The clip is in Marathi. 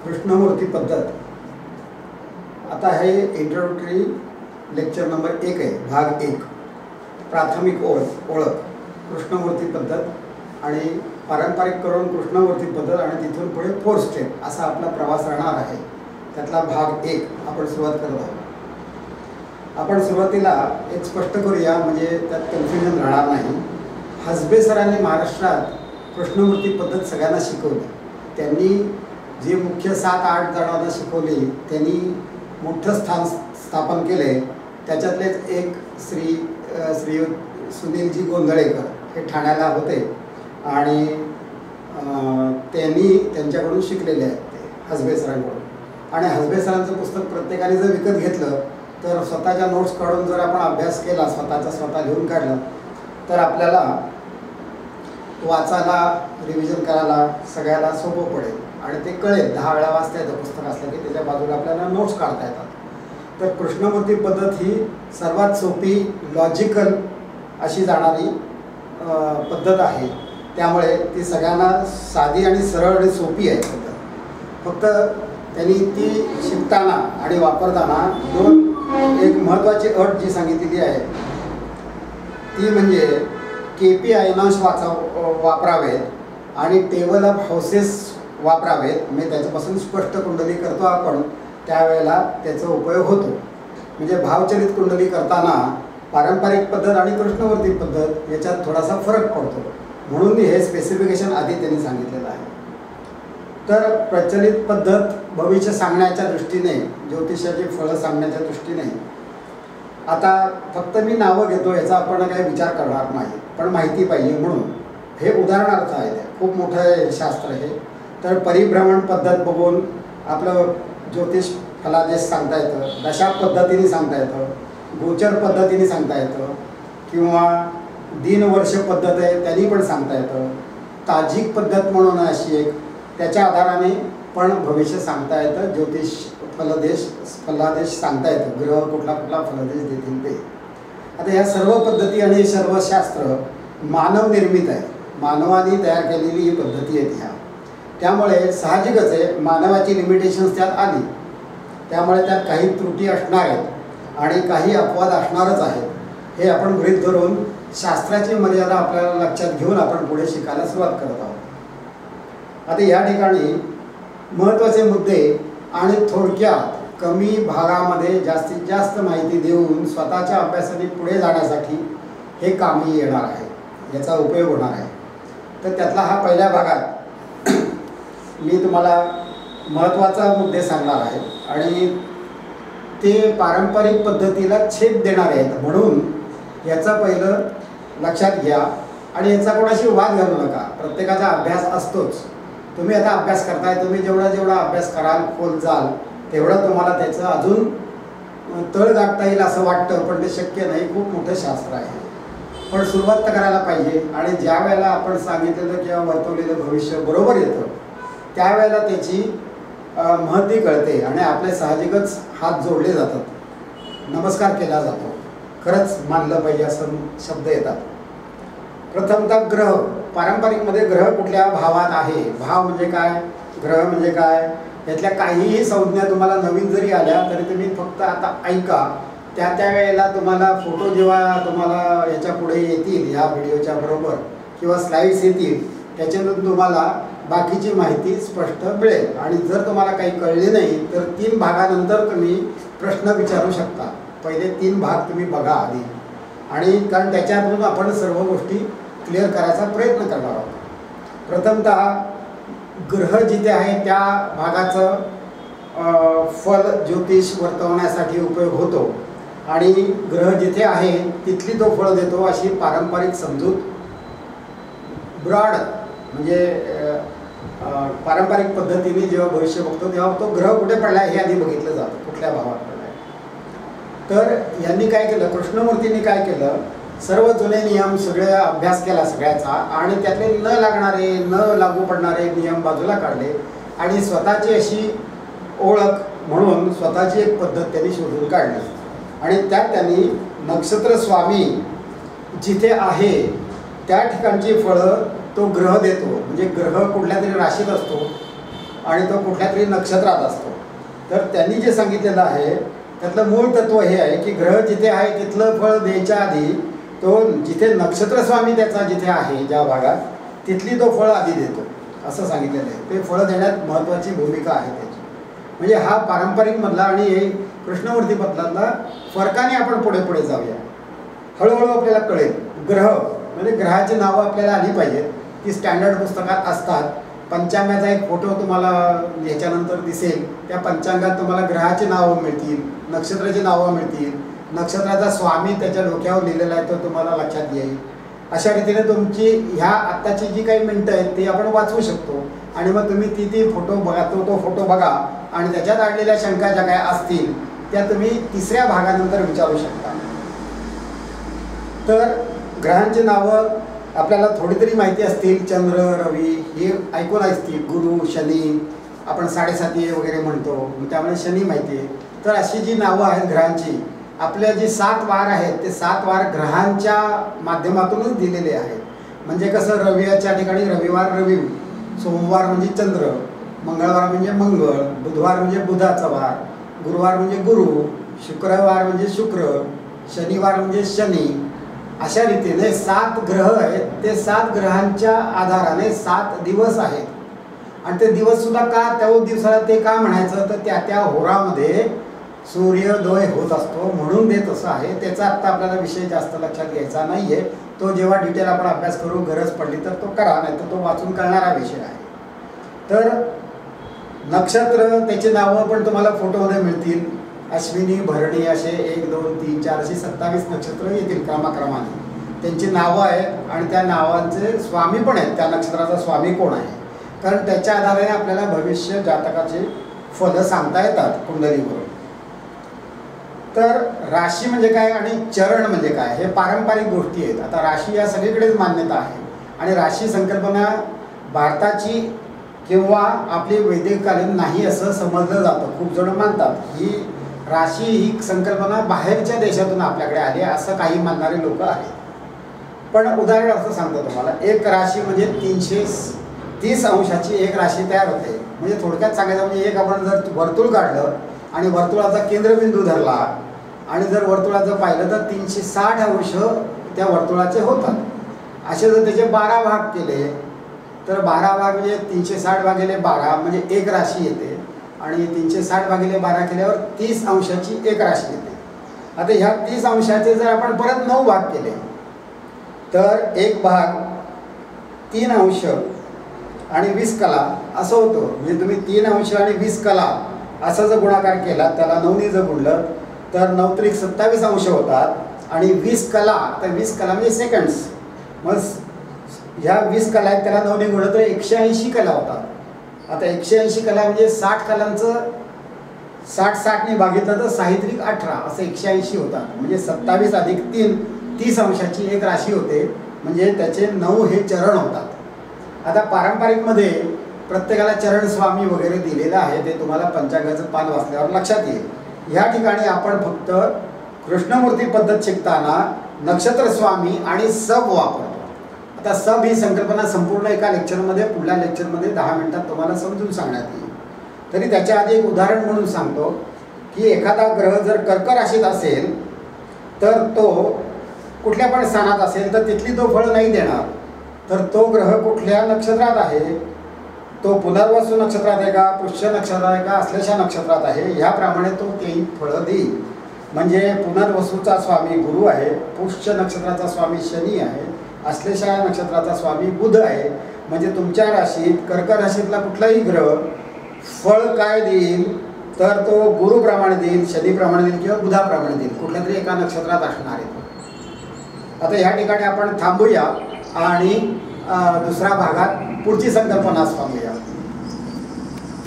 कृष्णमूर्ती पद्धत। आता हे इंट्रोडक्टरी लेक्चर नंबर 1 आहे, भाग 1, प्राथमिक ओळख कृष्णमूर्ती पद्धत आणि पारंपरिक करून कृष्णमूर्ती पद्धत आणि तिथून पुढे 4 स्टेप असा आपला प्रवास राहणार आहे। त्यातला भाग 1 आपण सुरुवात करत आहोत। आपण सुरुवातीला एक स्पष्ट करूया, म्हणजे त्यात कन्फ्युजन राहणार नाही। हसबे सरांनी महाराष्ट्रात कृष्णमूर्ती पद्धत सगळ्यांना शिकवली। त्यांनी जे मुख्य 7-8 जणांना शिकवली, त्यांनी मोठं स्थान स्थापन केले। त्याच्यातलेच एक श्री सुनीलजी गोंधळेकर हे ठाण्याला होते आणि त्यांनी त्यांच्याकडून शिकलेले आहेत ते हसबे सरांकडून। आणि हसबे सरांचं पुस्तक प्रत्येकाने जर विकत घेतलं तर स्वतःच्या नोट्स काढून जर आपण अभ्यास केला, स्वतः लिहून काढलं, तर आपल्याला वाचायला, रिव्हिजन करायला सगळ्याला सोपं पडेल आणि ते कळेल। 10 वेळा वाचता येतं पुस्तक असलं की त्याच्या बाजूला आपल्याला नोट्स काढता येतात। तर कृष्णमूर्ती पद्धत ही सर्वात सोपी, लॉजिकल अशी जाणारी पद्धत आहे। त्यामुळे ती सगळ्यांना साधी आणि सरळ आणि सोपी आहे पद्धत। फक्त त्यांनी ती शिकताना आणि वापरताना एक महत्त्वाची अट जी सांगितलेली आहे ती म्हणजे KPI अंश वापरावेत आणि टेबल ऑफ हाऊसेस वापरावेत। म्हणजे त्याच्यापासून स्पष्ट कुंडली करतो आपण, त्यावेळेला त्याचा उपयोग होतो। म्हणजे भावचलित कुंडली करताना पारंपरिक पद्धत आणि कृष्णमूर्ती पद्धत याच्यात थोडासा फरक पडतो, म्हणून हे स्पेसिफिकेशन आधी त्यांनी सांगितलेलं आहे। तर प्रचलित पद्धत भविष्य सांगण्याच्या दृष्टीने, ज्योतिषाची फळं सांगण्याच्या दृष्टीने, आता फक्त मी नावं घेतो याचा आपण काही विचार करणार नाही, पण माहिती पाहिजे म्हणून हे उदाहरणार्थ आहे। खूप मोठं शास्त्र हे। तर परिभ्रमण पद्धत बघून आपलं ज्योतिष फलादेश सांगता येतं, दशा पद्धतीने सांगता येतं, गोचर पद्धतीने सांगता येतं, किंवा दिनवर्ष पद्धत आहे त्यांनी पण सांगता येतं। ताजिक पद्धत म्हणून अशी एक, त्याच्या आधाराने पण भविष्य सांगता येतं। ज्योतिष फलादेश सांगता येतं, ग्रह कुठला फलादेश देतील ते। आता या सर्व पद्धती आणि सर्व शास्त्र मानव निर्मित आहे, मानवाने तयार केलेली ही पद्धती आहेत ह्या। त्यामुळे साहजिकच आहे मानवाची लिमिटेशन्स त्यात आली, त्यामुळे त्यात काही त्रुटी असणार आहेत आणि काही अपवाद असणारच आहेत। हे आपण गृहीत धरून शास्त्राची मर्यादा आपल्याला लक्षात घेऊन आपण पुढे शिकायला सुरुवात करत आहोत। आता या ठिकाणी महत्त्वाचे मुद्दे आणि थोडक्यात कमी भागामध्ये जास्तीत जास्त माहिती देऊन स्वतःच्या अभ्यासाने पुढे जाण्यासाठी हे कामी येणार आहे, याचा उपयोग होणार आहे। तर त्यातला हा पहिल्या भागात मी तुम्हाला महत्त्वाचा मुद्दे सांगणार आहे आणि ते पारंपरिक पद्धतीला छेद देणारे आहेत, म्हणून याचं पहिलं लक्षात घ्या आणि याचा कोणाशी वाद घालू नका। प्रत्येकाचा अभ्यास असतोच। तुम्ही आता अभ्यास करताय, तुम्ही जेवढा अभ्यास कराल, खोल जाल, तेवढं तुम्हाला त्याचं अजून तळ गाठता येईल असं वाटतं, पण ते शक्य नाही। खूप मोठं शास्त्र आहे, पण सुरुवात तर करायला पाहिजे। आणि ज्या वेळेला आपण सांगितलेलं किंवा वर्तवलेलं भविष्य बरोबर येतं, त्यावेळेला त्याची महती कळते आणि आपले साहजिकच हात जोडले जातात, नमस्कार केला जातो, खरंच मानलं पाहिजे असं शब्द येतात। प्रथमतः ग्रह, पारंपरिकमध्ये ग्रह कुठल्या भावात आहे, भाव म्हणजे काय, ग्रह म्हणजे काय, यातल्या काहीही संज्ञा तुम्हाला नवीन जरी आल्या तरी तुम्ही फक्त आता ऐका। त्या वेळेला तुम्हाला फोटो जेव्हा तुम्हाला याच्या पुढे येतील, या व्हिडिओच्या बरोबर, किंवा स्लाइड्स येतील, त्याच्यातून तुम्हाला बाकीची माहिती स्पष्ट मिळेल। आणि जर तुम्हाला काही कळले नाही तर 3 भागानंतर तुम्ही प्रश्न विचारू शकता। पहिले 3 भाग तुम्ही बघा आधी, आणि कारण त्याच्यातून आपण सर्व गोष्टी क्लिअर करायचा प्रयत्न करणार आहोत। प्रथमतः ग्रह जिथे आहे त्या भागाचं फल ज्योतिष वर्तवण्यासाठी उपयोग होतो, आणि ग्रह जिथे आहे तिथली तो फळ देतो, अशी पारंपरिक समजूत ब्रॉड, म्हणजे पारंपरिक पद्धतीने जेव्हा भविष्य बघतो तेव्हा तो ग्रह कुठे पडला हे आधी बघितलं जातं, कुठल्या भावात पडला आहे। तर यांनी काय केलं, कृष्णमूर्तींनी काय केलं, सर्व जुने नियम सगळे अभ्यास केला सगळ्याचा, आणि त्यातले न लागणारे, न लागू पडणारे नियम बाजूला काढले आणि स्वतःची अशी ओळख म्हणून स्वतःची एक पद्धत त्यांनी शोधून काढली। आणि त्यात त्यांनी नक्षत्र स्वामी जिथे आहे त्या ठिकाणची फळं तो ग्रह देतो। म्हणजे ग्रह कुठल्या तरी राशीत असतो, आणि तो कुठल्या तरी नक्षत्रात असतो. तर त्यांनी जे सांगितलेलं आहे त्यातलं मूळ तत्व हे आहे की ग्रह जिथे आहे तिथलं फळ द्यायच्या आधी तो जिथे नक्षत्रस्वामी त्याचा जिथे आहे ज्या भागात तिथली तो फळ आधी देतो असं सांगितलेलं आहे. ते फळं देण्यात महत्त्वाची भूमिका आहे त्याची. म्हणजे हा पारंपरिकमधला आणि हे कृष्णमूर्ती पद्धतीला फरकाने आपण पुढे पुढे जाऊया. हळूहळू आपल्याला कळेल. ग्रह म्हणजे ग्रहाची नावं आपल्याला आली पाहिजेत. ती स्टँडर्ड पुस्तकात असतात. पंचांगाचा एक फोटो तुम्हाला ह्याच्यानंतर दिसेल. त्या पंचांगात तुम्हाला ग्रहाची नावं मिळतील, नक्षत्राची नावं मिळतील, नक्षत्राचा स्वामी त्याच्या डोक्यावर लिहिलेला आहे तो तुम्हाला लक्षात येईल. अशा रीतीने तुमची ह्या आत्ताची जी काही मिनटं आहेत ती आपण वाचवू शकतो. आणि मग तुम्ही ती फोटो बघा, तो फोटो बघा आणि त्याच्यात आलेल्या शंका ज्या काय असतील त्या तुम्ही तिसऱ्या भागानंतर विचारू शकता. तर ग्रहांची नावं आपल्याला थोडी तरी माहिती असतील. चंद्र, रवी हे ऐकून असतील. गुरु, शनी आपण 7.5 वगैरे म्हणतो, त्यामुळे शनी माहिती आहे. तर अशी जी नावं आहेत ग्रहांची आपल्या जे 7 वार आहेत ते 7 वार ग्रहांच्या माध्यमातूनच दिलेले आहेत. म्हणजे कसं रविवारच्या ठिकाणी रविवार रवी, सोमवार म्हणजे चंद्र, मंगळवार म्हणजे मंगळ, बुधवार म्हणजे बुधाचा वार, गुरुवार म्हणजे गुरु, शुक्रवार म्हणजे शुक्र, शनिवार म्हणजे शनी. अशा रीतीने 7 ग्रह आहेत. ते 7 ग्रहांच्या आधाराने 7 दिवस आहेत. आणि ते दिवससुद्धा का त्या दिवसाला ते का म्हणायचं तर त्या होरामध्ये सूर्योदय होत असतो म्हणून ते तसं आहे. त्याचा आत्ता आपल्याला विषय जास्त लक्षात घ्यायचा नाही आहे. तो जेव्हा डिटेल आपण अभ्यास करू गरज पडली तर तो करा, नाही तर तो वाचून कळणारा विषय आहे. तर नक्षत्र त्याची नावं पण तुम्हाला फोटोमध्ये मिळतील. अश्विनी, भरणी असे 1, 2, 3, 4 अशी 27 नक्षत्र येतील क्रमाक्रमाने. त्यांची नावं आहेत आणि त्या नावांचे स्वामी पण आहेत. त्या नक्षत्राचा स्वामी कोण आहे कारण त्याच्या आधाराने आपल्याला भविष्य जातकाचे फलं सांगता येतात कुंडलीवरून. तर राशी म्हणजे काय आणि चरण म्हणजे काय हे पारंपरिक गोष्टी आहेत. आता राशी या सगळीकडेच मान्यता आहे आणि राशी संकल्पना भारताची किंवा आपली वैदिककालीन नाही असं समजलं जातं. खूप जण मानतात ही राशी ही संकल्पना बाहेरच्या देशातून आपल्याकडे आली असं काही मानणारे लोक आहेत. पण उदाहरण असं सांगतो तुम्हाला. एक राशी म्हणजे 330 अंशाची एक राशी तयार होते. म्हणजे थोडक्यात सांगायचं म्हणजे एक आपण जर वर्तुळ काढलं आणि वर्तुळाचा केंद्रबिंदू धरला आणि जर वर्तुळाचं पाहिलं तर 360 अंश त्या वर्तुळाचे होतात. असे जर त्याचे 12 भाग केले तर 12 भाग म्हणजे 360 भागिले 12 म्हणजे एक राशी येते. आणि 360 भागिले 12 केल्यावर 30 अंशाची एक राशी येते. आता ह्या 30 अंशाचे जर आपण परत 9 भाग केले तर एक भाग 3 अंश आणि 20 कला असं होतं. म्हणजे तुम्ही 3 अंश आणि 20 कला असा जर गुणाकार केला त्याला 9ने जर गुणलं तर 9 त्रिक 27 अंश होतात आणि 20 कला तर 20 कला म्हणजे सेकंड्स. मग ह्या 20 कला आहेत त्याला 9ने गुणलं तर 180 कला होतात. आता 180 कला म्हणजे 60 कलांचं 60ने भागितलं तर 6 त्रिक 18 असं 180 होतात. म्हणजे 27 अधिक 3 30 अंशाची एक राशी होते. म्हणजे त्याचे 9 हे चरण होतात. आता पारंपरिकमध्ये प्रत्येकाला चरण स्वामी वगैरे दिलेलं आहे. ते तुम्हाला पंचांगाचं पान वाचल्यावर लक्षात येईल. ह्या ठिकाणी आपण फक्त कृष्णमूर्ती पद्धत शिकताना नक्षत्र स्वामी आणि सब वापरतो. आता सब ही संकल्पना संपूर्ण एका लेक्चरमध्ये पुढल्या लेक्चरमध्ये 10 मिनिटात तुम्हाला समजून सांगण्यात येईल. तरी त्याच्या आधी एक उदाहरण म्हणून सांगतो की एखादा ग्रह जर कर्क राशीत असेल तर तो कुठल्या पण स्थानात असेल तर तिथली तो फळ नाही देणार. तर तो ग्रह कुठल्या नक्षत्रात आहे, तो पुनर्वसू नक्षत्रात आहे का, पुष्य नक्षत्रात आहे का, आश्लेषा नक्षत्रात आहे ह्याप्रमाणे तो तेही फळं देईल. म्हणजे पुनर्वसूचा स्वामी गुरु आहे, पुष्य नक्षत्राचा स्वामी शनी आहे, आश्लेषा नक्षत्राचा स्वामी बुध आहे. म्हणजे तुमच्या राशीत कर्क राशीतला कुठलाही ग्रह फळ काय देईल तर तो गुरुप्रमाणे देईल, शनीप्रमाणे देईल किंवा बुधाप्रमाणे देईल. कुठल्या तरी एका नक्षत्रात असणार आहे. आता ह्या ठिकाणी आपण थांबूया आणि दुसऱ्या भागात पुढची संकल्पना सांगूया.